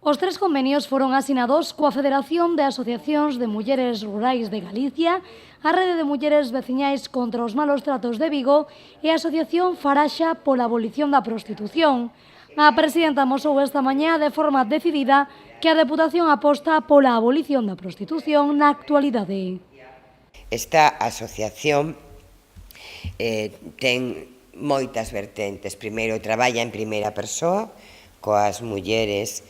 Os tres convenios foron asinados coa Federación de Asociacións de Mulleres Rurais de Galicia, a Rede de Mulleres Veciñais contra os Malos Tratos de Vigo e a Asociación Faraxa pola Abolición da Prostitución. A presidenta amosou esta mañá de forma decidida que a Deputación aposta pola abolición da prostitución na actualidade. Esta asociación ten moitas vertentes. Primeiro, traballa en primeira persoa coas mulleres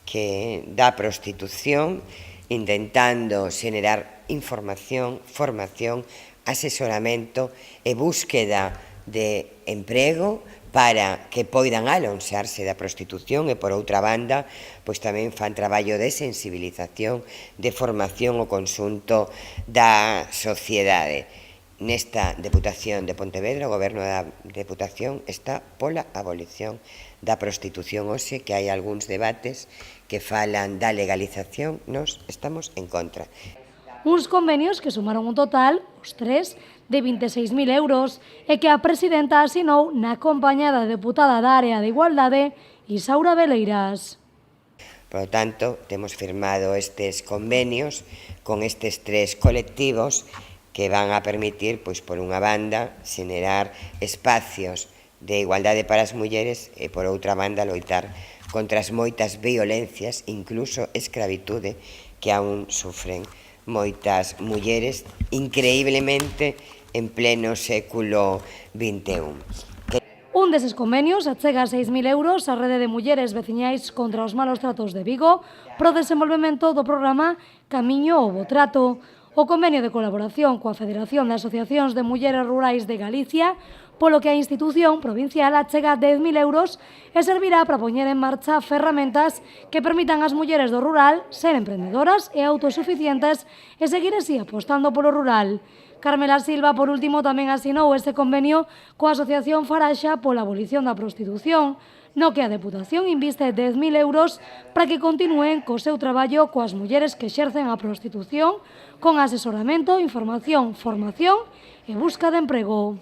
que da prostitución, intentando xenerar información, formación, asesoramento e búsqueda de emprego para que poidan alonxarse da prostitución e, por outra banda, pois tamén fan traballo de sensibilización, de formación ao conxunto da sociedade. Nesta Deputación de Pontevedra, o Goberno da Deputación está pola abolición da prostitución. Hoxe que hai algúns debates que falan da legalización, nós estamos en contra. Uns convenios que sumaron un total, os tres, de 26.000 euros e que a presidenta asinou na compañía da deputada da Área de Igualdade, Isaura Veleiras. Por lo tanto, temos firmado estes convenios con estes tres colectivos que van a permitir, pois, por unha banda, xenerar espacios de igualdade para as mulleres e, por outra banda, loitar contra as moitas violencias, incluso escravitude, que aún sufren moitas mulleres, increíblemente, en pleno século XXI. Un deses convenios achega 6.000 euros á Rede de Mulleres Veciñais contra os Malos Tratos de Vigo pro desenvolvemento do programa Camiño ao Bo Trato. O convenio de colaboración coa Federación de Asociacións de Mulleres Rurais de Galicia, polo que a institución provincial achega 10.000 euros e servirá para poñer en marcha ferramentas que permitan ás mulleres do rural ser emprendedoras e autosuficientes e seguir así apostando polo rural. Carmela Silva, por último, tamén asinou este convenio coa Asociación Faraxa pola Abolición da Prostitución, no que a Deputación inviste 10.000 euros para que continúen co seu traballo coas mulleres que exercen a prostitución, con asesoramento, información, formación e busca de emprego.